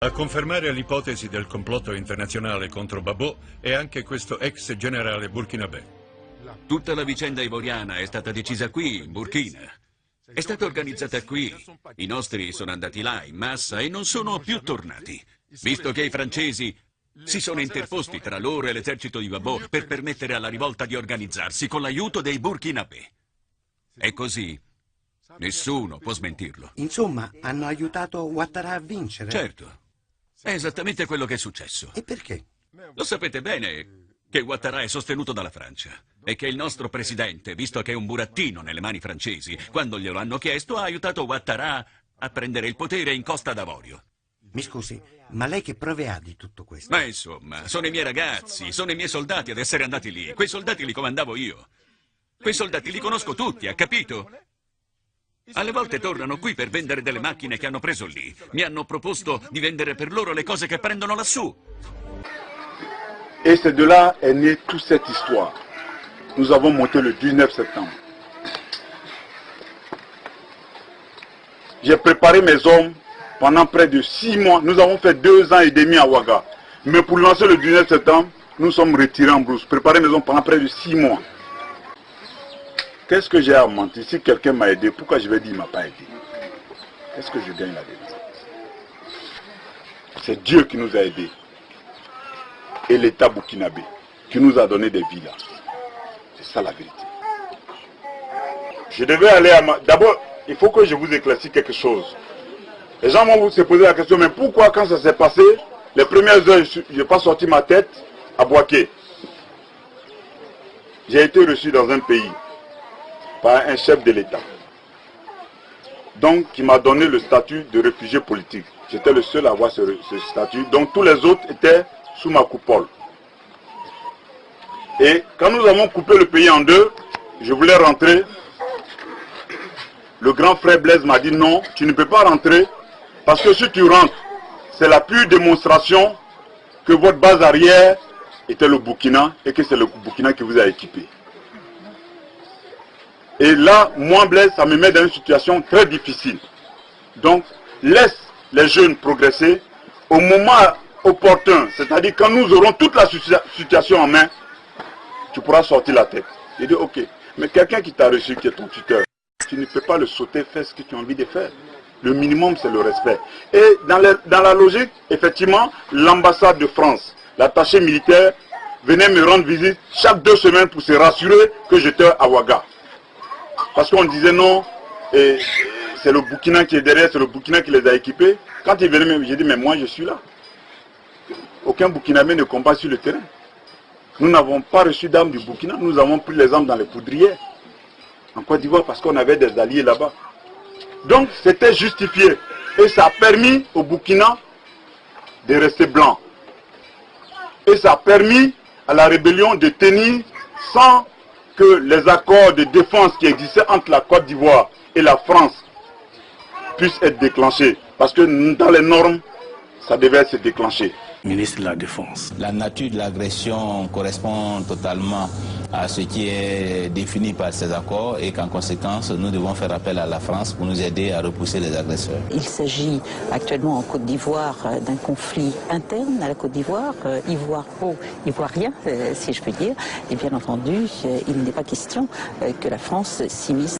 A confermare l'ipotesi del complotto internazionale contro Gbagbo è anche questo ex generale burkinabè. Tutta la vicenda ivoriana è stata decisa qui, in Burkina. È stata organizzata qui. I nostri sono andati là in massa e non sono più tornati, visto che i francesi si sono interposti tra loro e l'esercito di Gbagbo per permettere alla rivolta di organizzarsi con l'aiuto dei burkinabè. È così. Nessuno può smentirlo. Insomma, hanno aiutato Ouattara a vincere? Certo. È esattamente quello che è successo. E perché? Lo sapete bene che Ouattara è sostenuto dalla Francia e che il nostro presidente, visto che è un burattino nelle mani francesi, quando glielo hanno chiesto ha aiutato Ouattara a prendere il potere in Costa d'Avorio. Mi scusi, ma lei che prove ha di tutto questo? Ma insomma, sono i miei ragazzi, sono i miei soldati ad essere andati lì. Quei soldati li comandavo io. Quei soldati li conosco tutti, ha capito? Alle volte tornano qui per vendere delle macchine che hanno preso lì. Mi hanno proposto di vendere per loro le cose che prendono lassù. Et c'est de là est née toute cette histoire. Nous avons monté le 19 septembre. J'ai préparé mes hommes pendant près de 6 mois. Nous avons fait 2 ans et demi à Ouaga. Mais pour lancer le 19 septembre, nous sommes retirés en brousse. Préparé mes hommes pendant près de 6 mois. Qu'est-ce que j'ai à mentir? Si quelqu'un m'a aidé, pourquoi je vais dire qu'il ne m'a pas aidé? Qu'est-ce que je gagne là-dedans? C'est Dieu qui nous a aidés. Et l'État burkinabé qui nous a donné des vies là. C'est ça la vérité. Je devais aller à D'abord, il faut que je vous éclaircisse quelque chose. Les gens vont se poser la question, mais pourquoi quand ça s'est passé, les premières heures, je n'ai pas sorti ma tête à Bouaké? J'ai été reçu dans un pays par un chef de l'État, donc qui m'a donné le statut de réfugié politique. J'étais le seul à avoir ce statut, donc tous les autres étaient sous ma coupole. Et quand nous avons coupé le pays en deux, je voulais rentrer. Le grand frère Blaise m'a dit non, tu ne peux pas rentrer, parce que si tu rentres, c'est la pure démonstration que votre base arrière était le Burkina et que c'est le Burkina qui vous a équipé. Et là, moi, Blaise, ça me met dans une situation très difficile. Donc, laisse les jeunes progresser au moment opportun, c'est-à-dire quand nous aurons toute la situation en main, tu pourras sortir la tête. J'ai dit, ok, mais quelqu'un qui t'a reçu, qui est ton tuteur, tu ne peux pas le sauter, faire ce que tu as envie de faire. Le minimum, c'est le respect. Et dans la logique, effectivement, l'ambassade de France, l'attaché militaire, venait me rendre visite chaque 2 semaines pour se rassurer que j'étais à Ouaga. Parce qu'on disait non, c'est le Burkina qui est derrière, c'est le Burkina qui les a équipés. Quand ils venaient, j'ai dit, mais moi je suis là. Aucun Burkinabé ne combat sur le terrain. Nous n'avons pas reçu d'armes du Burkina, nous avons pris les armes dans les poudrières. En Côte d'Ivoire, parce qu'on avait des alliés là-bas. Donc c'était justifié. Et ça a permis au Burkina de rester blanc. Et ça a permis à la rébellion de tenir sans que les accords de défense qui existaient entre la Côte d'Ivoire et la France puissent être déclenchés. Parce que dans les normes, ça devait se déclencher. Ministre de la Défense. La nature de l'agression correspond totalement à ce qui est défini par ces accords et qu'en conséquence, nous devons faire appel à la France pour nous aider à repousser les agresseurs. Il s'agit actuellement en Côte d'Ivoire d'un conflit interne à la Côte d'Ivoire, ivoirien, si je puis dire. Et bien entendu, il n'est pas question que la France s'immisce.